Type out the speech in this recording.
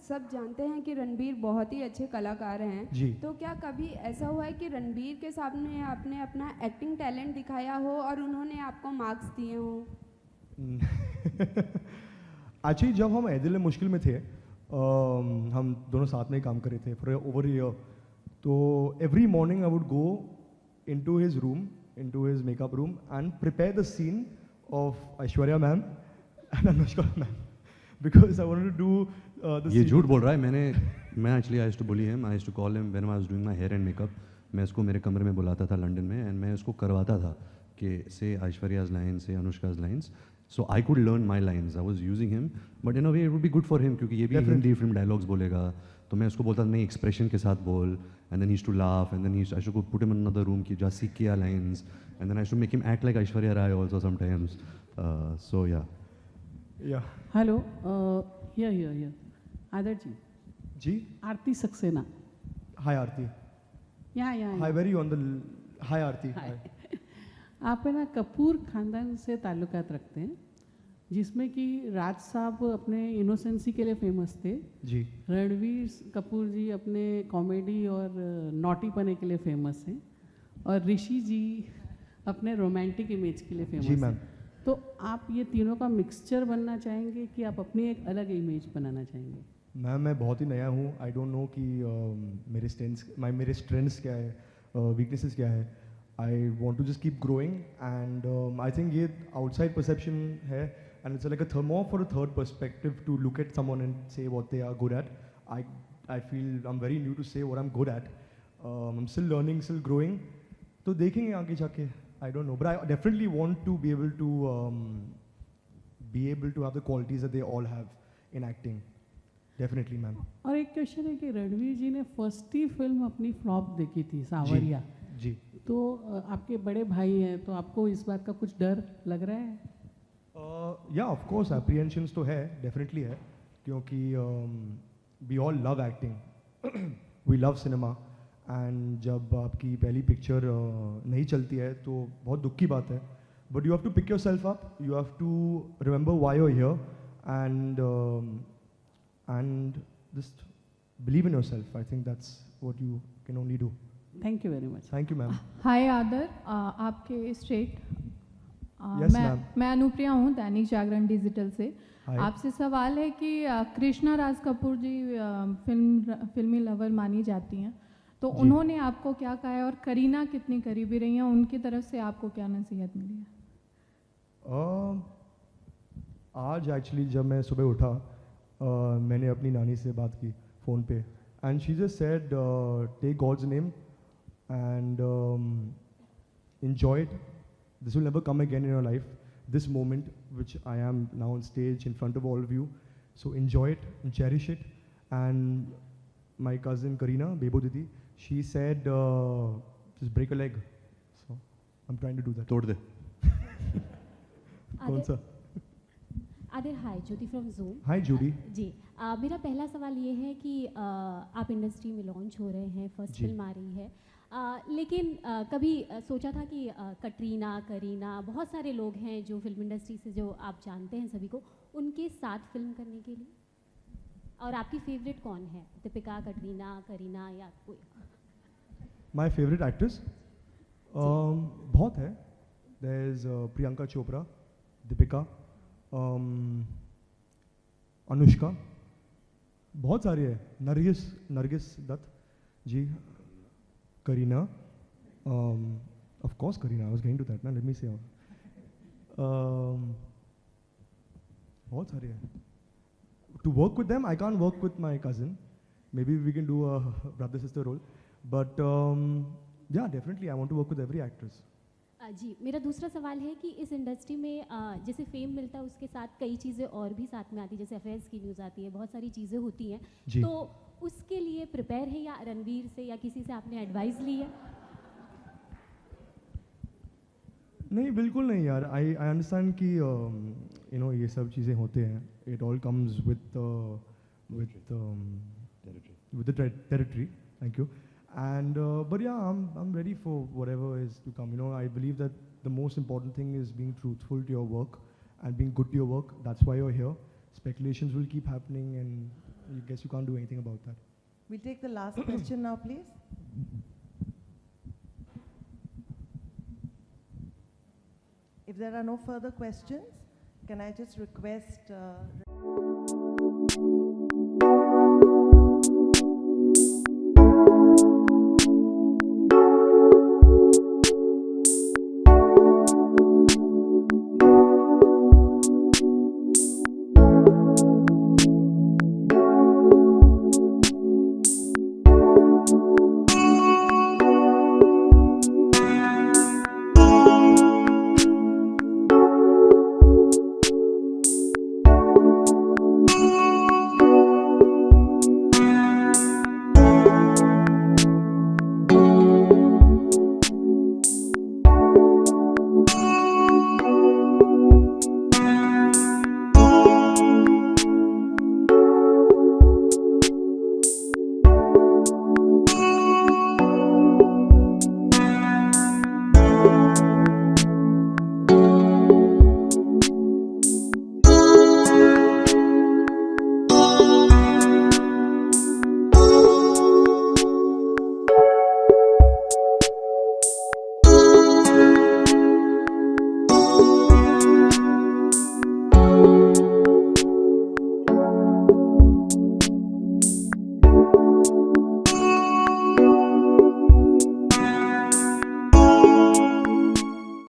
सब जानते हैं कि रणबीर बहुत ही अच्छे कलाकार हैं जी। तो क्या कभी ऐसा हुआ है कि रणबीर के सामने आपने अपना एक्टिंग टैलेंट दिखाया हो और उन्होंने आपको मार्क्स दिए हो? एक्चुअली जब हम ऐ दिल मुश्किल में थे, हम दोनों साथ में ही काम कर रहे थे फॉर ओवर ईयर, तो every morning I would go into his room, into his makeup room and prepare the scene of Aishwarya ma'am and Anushka ma'am, because I wanted to do ये झूठ बोल रहा है। मैं actually I used to bully him, I used to call him when I was doing my hair and makeup. मैं इसको मेरे कमरे में बुलाता था लंदन में एंड मैं इसको करवाता था कि से Aishwarya's lines, say Anushka's lines, so I could learn my lines. I was using him, but in a way it would be good for him क्योंकि ये भी हिंदी फिल्म डायलॉग्स बोलेगा, तो मैं उसको बोलता था नहीं एक्सप्रेशन के साथ बोल, and then he used to laugh, and then I should put him in another room की जा सीख किया lines, and then I should make him act like Aishwarya Rai also sometimes, so yeah. Hello, here आदर जी। आरती सक्सेना। हाय आरती। यहाँ हाय, very on the high आरती। आप है ना कपूर खानदान से ताल्लुकात रखते हैं, जिसमें कि राज साहब अपने इनोसेंसी के लिए फेमस थे जी। रणवीर कपूर जी अपने कॉमेडी और नॉटी पने के लिए फेमस हैं, और ऋषि जी अपने रोमांटिक इमेज के लिए फेमस जी मैम। हैं। तो आप ये तीनों का मिक्सचर बनना चाहेंगे कि आप अपनी एक अलग इमेज बनाना चाहेंगे? मैम मैं बहुत ही नया हूँ, आई डोंट नो कि मेरे स्ट्रेंथ्स क्या है, वीकनेसेस क्या है। I want to just keep growing and I think ये आउटसाइड परसेप्शन है and it's like a thermo for a third perspective to look at someone and say what they are good at. I feel I am very new to say what I am good at. I am still learning, still growing, तो देखेंगे आगे जाके। I don't know, but I definitely want to be able to have the qualities that they all have in acting. Definitely, ma'am. और एक question है कि रणवीर जी ने first ही film अपनी फ्लॉप देखी थी, सावरिया जी। तो आपके बड़े भाई हैं, तो आपको इस बात का कुछ डर लग रहा है? Yeah, of course, apprehensions तो है, definitely है, क्योंकि we all love acting, we love cinema. And जब आपकी पहली पिक्चर नहीं चलती है तो बहुत दुख की बात है, but you have to pick yourself up, you have to remember why you are here and just believe in yourself. I think that's what you can only do. Thank you very much. Thank you ma'am. Hi आदर, आपके straight Yes, ma'am. मैं अनुप्रिया हूँ Dainik Jagran digital से। Hi. आपसे सवाल है कि कृष्णा राज कपूर जी फिल्मी लवर मानी जाती हैं, तो उन्होंने आपको क्या कहा है, और करीना कितनी करीबी रही हैं, उनकी तरफ से आपको क्या नसीहत मिली है? आज एक्चुअली जब मैं सुबह उठा मैंने अपनी नानी से बात की फ़ोन पे and she just said take God's name and enjoy it. This will never come again in your life. This moment which I am now on stage in front of all of you. So enjoy it and cherish it. And my cousin Karina, Bebo Didi, she said just break a leg. So I'm trying to do that. तोड़ दे। कौन सा? आदिर, हाय, ज्योति from zoom. Hi Judy. जी, मेरा पहला सवाल ये है कि आप इंडस्ट्री में लॉन्च हो रहे हैं, फर्स्ट फिल्म आ रही है, लेकिन कभी सोचा था कि कटरीना, करीना, बहुत सारे लोग हैं जो फिल्म इंडस्ट्री से जो आप जानते हैं सभी को, उनके साथ फिल्म करने के लिए, और आपकी फेवरेट कौन है, दीपिका, कटरीना, करीना या कोई? My favorite actors? बहुत है. There's Priyanka Chopra, Deepika, Anushka, बहुत सारी है. नरगिस दत्त जी, Karina, of course Karina, I was going to that ना, let me say. बहुत सारे हैं. To work with them, I can't work with my cousin. Maybe we can do a brother-sister role. But yeah, definitely, I want to work with every actress. जी, मेरा दूसरा सवाल है कि इस इंडस्ट्री में जैसे फेम मिलता है उसके साथ कई चीज़ें और भी साथ में आती है, जैसे अफेयर्स की न्यूज़ आती है, बहुत सारी चीज़ें होती हैं, तो उसके लिए प्रिपेयर है या रणवीर से या किसी से आपने एडवाइस ली है? नहीं, बिल्कुल नहीं यार. आई अंडरस्टैंड कि यू नो ये सब चीज़ें होते हैं. It all comes with the territory. Thank you. And but yeah, I'm ready for whatever is to come. You know, I believe that the most important thing is being truthful to your work and being good to your work. That's why you're here. Speculations will keep happening, and I guess you can't do anything about that. We'll take the last question now, please. If there are no further questions, can I just request